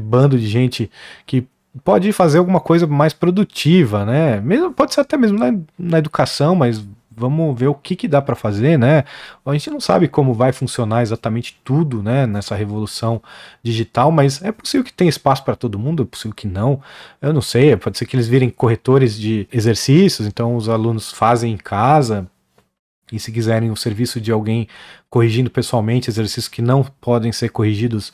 bando de gente que pode fazer alguma coisa mais produtiva, né? Pode ser até mesmo na educação, mas vamos ver o que dá para fazer, né? A gente não sabe como vai funcionar exatamente tudo, né, nessa revolução digital, mas é possível que tenha espaço para todo mundo, é possível que não, eu não sei, pode ser que eles virem corretores de exercícios, então os alunos fazem em casa, e se quiserem o serviço de alguém corrigindo pessoalmente exercícios que não podem ser corrigidos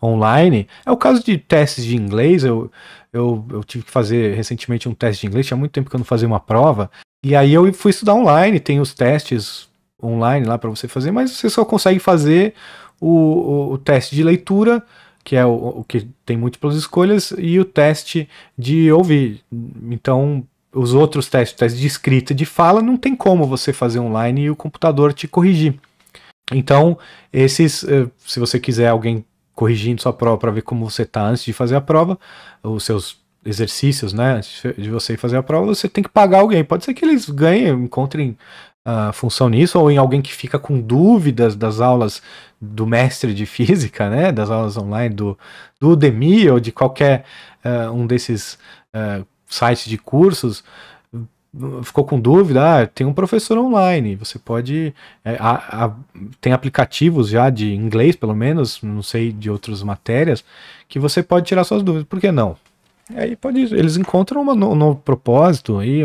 online. É o caso de testes de inglês, eu tive que fazer recentemente um teste de inglês, tinha muito tempo que eu não fazia uma prova, e aí eu fui estudar online, tem os testes online lá para você fazer, mas você só consegue fazer o teste de leitura, que é o que tem múltiplas escolhas, e o teste de ouvir. Então, os outros testes de escrita e de fala, não tem como você fazer online e o computador te corrigir. Então, se você quiser alguém corrigindo sua prova para ver como você está antes de fazer a prova, os seus exercícios, né, antes de você ir fazer a prova, você tem que pagar alguém. Pode ser que eles encontrem função nisso, ou em alguém que fica com dúvidas das aulas do mestre de física, né, das aulas online do Udemy ou de qualquer um desses sites de cursos, ficou com dúvida, tem um professor online, você pode, tem aplicativos já de inglês, pelo menos, não sei de outras matérias, que você pode tirar suas dúvidas, por que não? Aí eles encontram um novo propósito aí,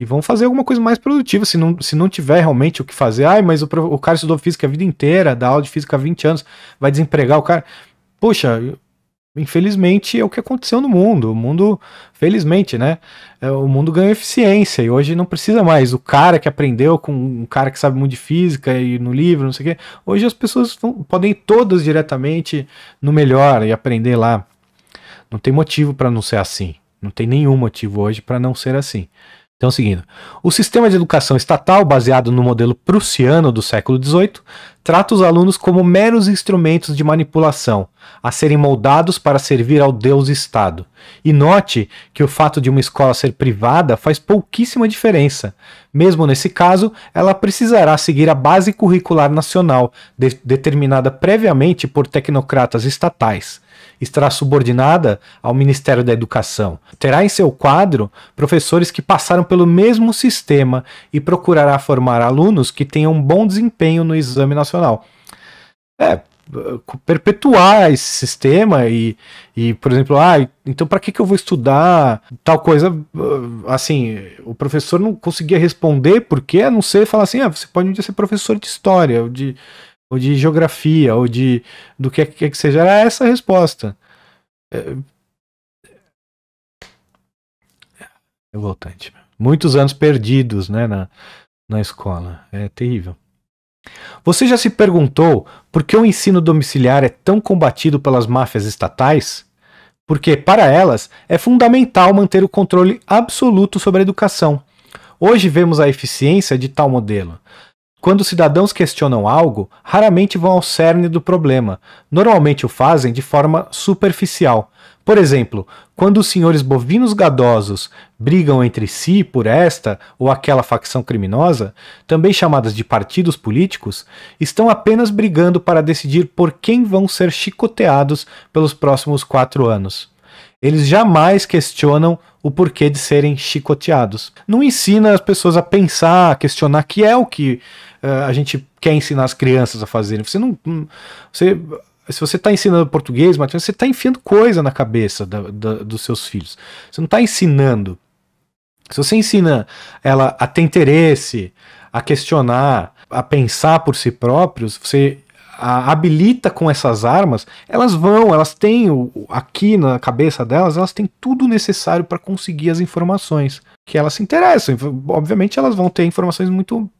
e vão fazer alguma coisa mais produtiva, se não tiver realmente o que fazer. Ai, mas o cara estudou física a vida inteira, dá aula de física há 20 anos, vai desempregar o cara. Poxa, infelizmente é o que aconteceu no mundo. O mundo, felizmente, né? O mundo ganhou eficiência e hoje não precisa mais o cara que aprendeu com um cara que sabe muito de física e no livro, não sei o quê. Hoje as pessoas podem ir todas diretamente no melhor e aprender lá. Não tem motivo para não ser assim. Não tem nenhum motivo hoje para não ser assim. Então, seguindo, o sistema de educação estatal, baseado no modelo prussiano do século XVIII, trata os alunos como meros instrumentos de manipulação, a serem moldados para servir ao Deus-Estado. E note que o fato de uma escola ser privada faz pouquíssima diferença. Mesmo nesse caso, ela precisará seguir a base curricular nacional, determinada previamente por tecnocratas estatais. Estará subordinada ao Ministério da Educação. Terá em seu quadro professores que passaram pelo mesmo sistema e procurará formar alunos que tenham um bom desempenho no exame nacional. Perpetuar esse sistema e por exemplo, então para que eu vou estudar tal coisa? Assim, o professor não conseguia responder porque, a não ser falar assim, você pode um dia ser professor de história, ou de geografia, ou do que seja. Era essa a resposta. Revoltante. Muitos anos perdidos, né, na escola. É terrível. Você já se perguntou por que o ensino domiciliar é tão combatido pelas máfias estatais? Porque, para elas, é fundamental manter o controle absoluto sobre a educação. Hoje vemos a eficiência de tal modelo. Quando os cidadãos questionam algo, raramente vão ao cerne do problema. Normalmente o fazem de forma superficial. Por exemplo, quando os senhores bovinos gadosos brigam entre si por esta ou aquela facção criminosa, também chamadas de partidos políticos, estão apenas brigando para decidir por quem vão ser chicoteados pelos próximos 4 anos. Eles jamais questionam o porquê de serem chicoteados. Não ensina as pessoas a pensar, a questionar, que é o que a gente quer ensinar as crianças a fazerem. Se você está ensinando português, matemática, você está enfiando coisa na cabeça dos seus filhos. Você não está ensinando. Se você ensina ela a ter interesse, a questionar, a pensar por si próprios, você a habilita com essas armas, elas têm aqui na cabeça delas, elas têm tudo necessário para conseguir as informações que elas se interessam. Obviamente elas vão ter informações muito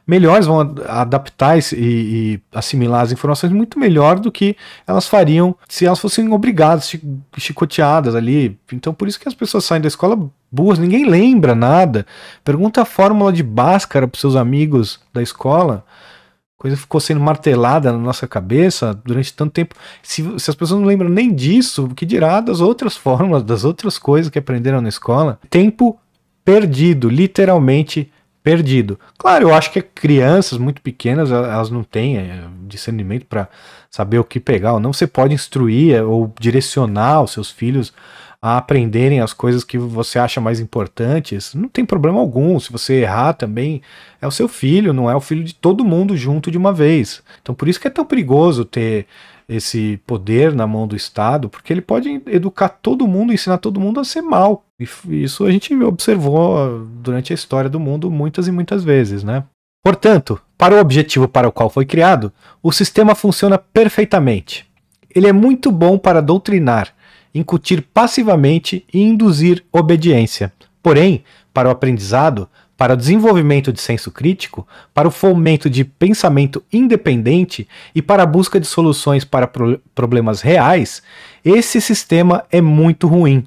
melhores, vão adaptar e assimilar as informações muito melhor do que elas fariam se elas fossem obrigadas, chicoteadas ali. Então por isso que as pessoas saem da escola burras, ninguém lembra nada. Pergunta a fórmula de Bhaskara para seus amigos da escola. Coisa ficou sendo martelada na nossa cabeça durante tanto tempo. Se as pessoas não lembram nem disso, o que dirá das outras fórmulas, das outras coisas que aprenderam na escola? Tempo perdido, literalmente perdido. Claro, eu acho que crianças muito pequenas, elas não têm discernimento para saber o que pegar ou não. Você pode instruir ou direcionar os seus filhos a aprenderem as coisas que você acha mais importantes. Não tem problema algum. Se você errar também, é o seu filho, não é o filho de todo mundo junto de uma vez. Então por isso que é tão perigoso ter esse poder na mão do Estado, porque ele pode educar todo mundo, ensinar todo mundo a ser mal. E isso a gente observou durante a história do mundo muitas e muitas vezes, né? Portanto, para o objetivo para o qual foi criado, o sistema funciona perfeitamente. Ele é muito bom para doutrinar, incutir passivamente e induzir obediência. Porém, para o aprendizado, para o desenvolvimento de senso crítico, para o fomento de pensamento independente e para a busca de soluções para problemas reais, esse sistema é muito ruim.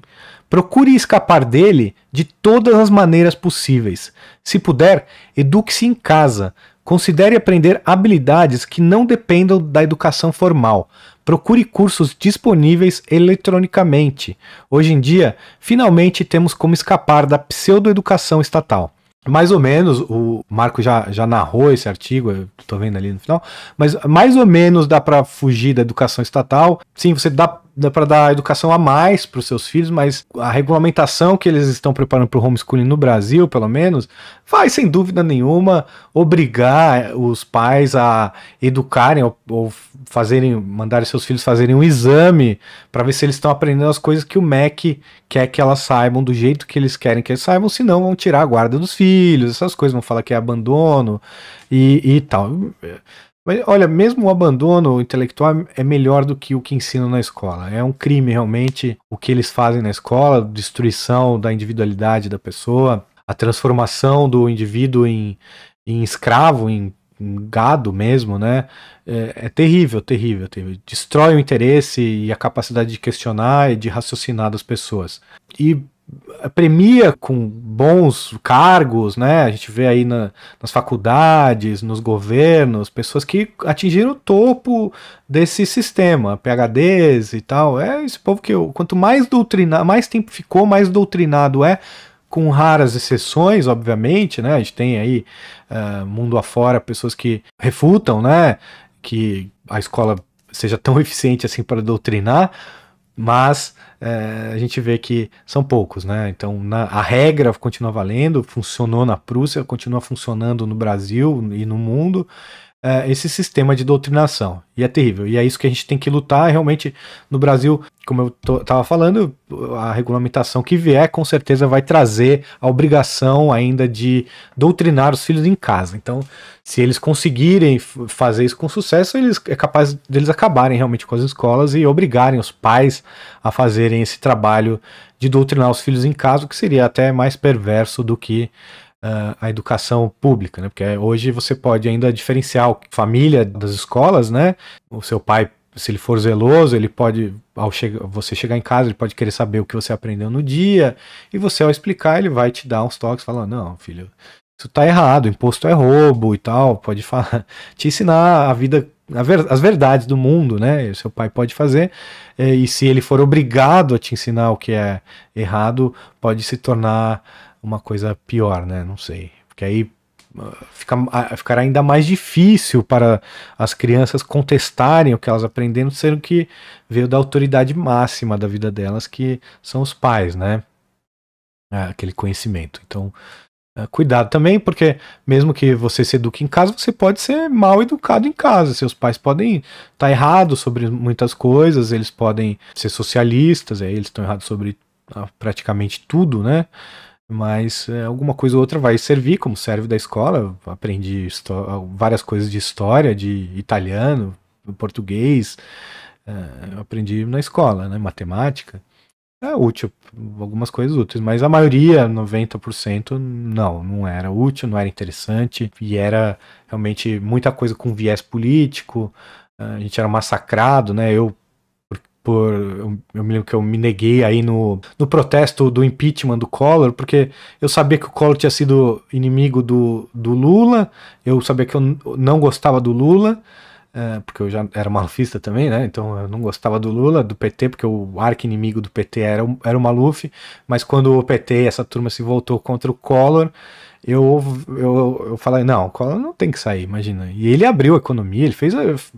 Procure escapar dele de todas as maneiras possíveis. Se puder, eduque-se em casa. Considere aprender habilidades que não dependam da educação formal. Procure cursos disponíveis eletronicamente. Hoje em dia, finalmente temos como escapar da pseudoeducação estatal. Mais ou menos, o Marco já narrou esse artigo, eu estou vendo ali no final, mas mais ou menos dá para fugir da educação estatal. Sim, você dá para dar educação a mais para os seus filhos, mas a regulamentação que eles estão preparando para o homeschooling no Brasil, pelo menos, vai sem dúvida nenhuma obrigar os pais a educarem ou fazerem, mandarem seus filhos fazerem um exame para ver se eles estão aprendendo as coisas que o MEC quer que elas saibam do jeito que eles querem que eles saibam, senão vão tirar a guarda dos filhos, essas coisas, vão falar que é abandono e tal. Mas, olha, mesmo o abandono intelectual é melhor do que o que ensinam na escola. É um crime realmente o que eles fazem na escola, destruição da individualidade da pessoa, a transformação do indivíduo em escravo, em gado mesmo, né? É terrível, terrível, terrível. Destrói o interesse e a capacidade de questionar e de raciocinar das pessoas. E premia com bons cargos, né? A gente vê aí nas faculdades, nos governos, pessoas que atingiram o topo desse sistema, PhDs e tal. É esse povo que quanto mais doutrinado, mais tempo ficou, mais doutrinado é, com raras exceções, obviamente, né? A gente tem aí mundo afora pessoas que refutam, né? Que a escola seja tão eficiente assim para doutrinar, mas a gente vê que são poucos, né? Então a regra continua valendo, funcionou na Prússia, continua funcionando no Brasil e no mundo, esse sistema de doutrinação, e é terrível, e é isso que a gente tem que lutar realmente no Brasil. Como eu estava falando, a regulamentação que vier com certeza vai trazer a obrigação ainda de doutrinar os filhos em casa. Então, se eles conseguirem fazer isso com sucesso, é capaz deles acabarem realmente com as escolas e obrigarem os pais a fazerem esse trabalho de doutrinar os filhos em casa, o que seria até mais perverso do que a educação pública, né? Porque hoje você pode ainda diferenciar a família das escolas, né? O seu pai, se ele for zeloso, ele pode, você chegar em casa, ele pode querer saber o que você aprendeu no dia, e você, ao explicar, ele vai te dar uns toques falando: não, filho, isso tá errado, imposto é roubo e tal, pode falar, te ensinar a vida, as verdades do mundo, né? O seu pai pode fazer, e se ele for obrigado a te ensinar o que é errado, pode se tornar uma coisa pior, né? Não sei. Porque aí ficará ainda mais difícil para as crianças contestarem o que elas aprenderam, sendo que veio da autoridade máxima da vida delas, que são os pais, né? Aquele conhecimento. Então, cuidado também, porque mesmo que você se eduque em casa, você pode ser mal educado em casa. Seus pais podem estar errados sobre muitas coisas, eles podem ser socialistas, eles estão errados sobre praticamente tudo, né? Mas alguma coisa ou outra vai servir, como serve da escola. Eu aprendi várias coisas de história, de italiano, português, eu aprendi na escola, né? Matemática. É útil, algumas coisas úteis, mas a maioria, 90%, não era útil, não era interessante, e era realmente muita coisa com viés político. A gente era massacrado, né? Eu me lembro que eu me neguei aí no protesto do impeachment do Collor, porque eu sabia que o Collor tinha sido inimigo do Lula, eu sabia que eu não gostava do Lula, porque eu já era malufista também, né? Então eu não gostava do Lula, do PT, porque o arqui-inimigo do PT era o Maluf, mas quando o PT, essa turma, se voltou contra o Collor, eu falei: não, o Collor não tem que sair, imagina. E ele abriu a economia, ele fez,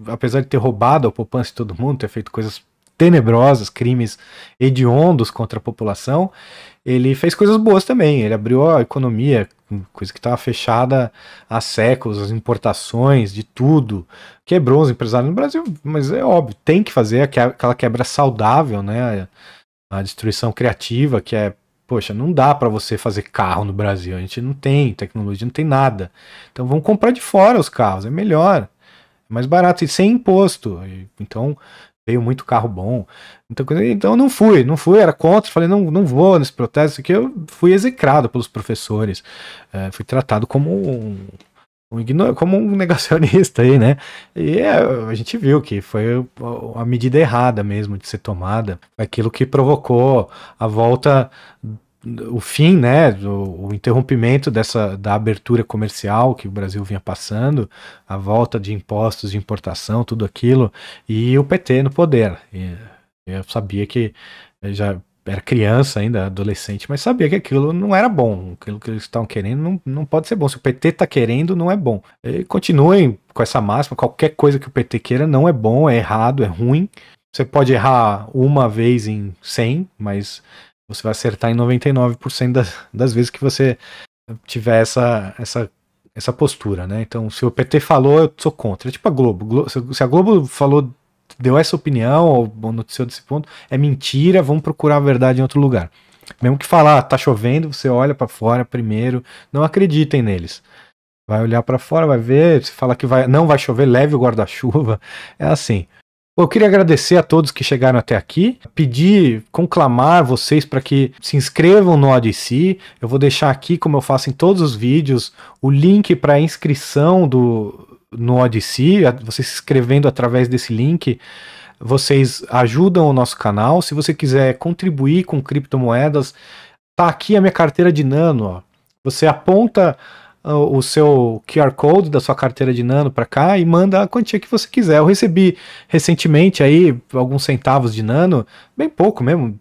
apesar de ter roubado a poupança de todo mundo, ter feito coisas tenebrosas, crimes hediondos contra a população, ele fez coisas boas também. Ele abriu a economia, coisa que estava fechada há séculos, as importações de tudo, quebrou os empresários no Brasil, mas é óbvio, tem que fazer aquela quebra saudável, né? A destruição criativa, que é, poxa, não dá para você fazer carro no Brasil, a gente não tem tecnologia, não tem nada, então vamos comprar de fora os carros, é melhor, é mais barato e sem imposto. Então veio muito carro bom, muita coisa. Então eu não fui, era contra, falei: não vou nesse protesto, que eu fui execrado pelos professores, fui tratado como como um negacionista aí, né? E a gente viu que foi a medida errada mesmo de ser tomada, aquilo que provocou a volta, o fim, né, o interrompimento da abertura comercial que o Brasil vinha passando, a volta de impostos de importação, tudo aquilo, e o PT no poder. E eu sabia que, eu já era criança ainda, adolescente, mas sabia que aquilo não era bom, aquilo que eles estavam querendo não pode ser bom. Se o PT está querendo, não é bom. E continuem com essa máxima: qualquer coisa que o PT queira não é bom, é errado, é ruim. Você pode errar uma vez em 100, mas você vai acertar em 99% das vezes que você tiver essa postura, né? Então, se o PT falou, eu sou contra. É tipo a Globo. Se a Globo falou, deu essa opinião, ou noticiou desse ponto, é mentira, vamos procurar a verdade em outro lugar. Mesmo que falar, tá chovendo, você olha para fora primeiro, não acreditem neles. Vai olhar para fora, vai ver, se fala que não vai chover, leve o guarda-chuva. É assim. Eu queria agradecer a todos que chegaram até aqui, pedir, conclamar vocês para que se inscrevam no Odyssey. Eu vou deixar aqui, como eu faço em todos os vídeos, o link para inscrição no Odyssey. Você se inscrevendo através desse link, vocês ajudam o nosso canal. Se você quiser contribuir com criptomoedas, tá aqui a minha carteira de Nano. Ó. Você aponta o seu QR Code da sua carteira de Nano para cá e manda a quantia que você quiser. Eu recebi recentemente aí alguns centavos de Nano, bem pouco mesmo,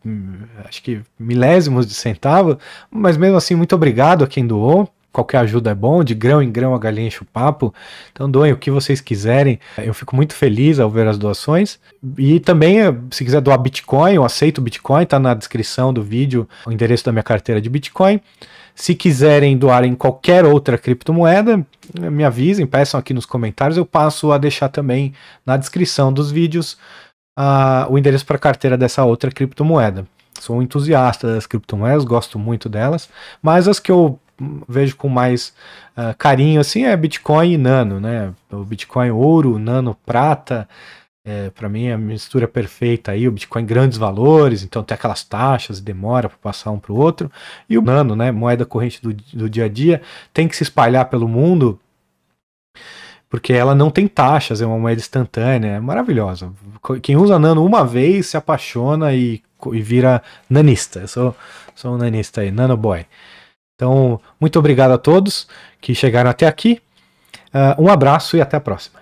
acho que milésimos de centavo, mas mesmo assim muito obrigado a quem doou. Qualquer ajuda é bom, de grão em grão a galinha enche o papo. Então doem o que vocês quiserem. Eu fico muito feliz ao ver as doações. E também, se quiser doar Bitcoin, eu aceito Bitcoin, tá na descrição do vídeo o endereço da minha carteira de Bitcoin. Se quiserem doar em qualquer outra criptomoeda, me avisem, peçam aqui nos comentários. Eu passo a deixar também na descrição dos vídeos o endereço para a carteira dessa outra criptomoeda. Sou um entusiasta das criptomoedas, gosto muito delas, mas as que eu vejo com mais carinho assim é Bitcoin e Nano, né? O Bitcoin ouro, Nano prata. Para mim a mistura perfeita aí, o Bitcoin grandes valores, então tem aquelas taxas, demora para passar um para o outro, e o Nano, né, moeda corrente do dia a dia, tem que se espalhar pelo mundo, porque ela não tem taxas, é uma moeda instantânea, é maravilhosa. Quem usa Nano uma vez se apaixona e vira nanista. Eu sou um nanista aí, Nanoboy. Então, muito obrigado a todos que chegaram até aqui, um abraço e até a próxima.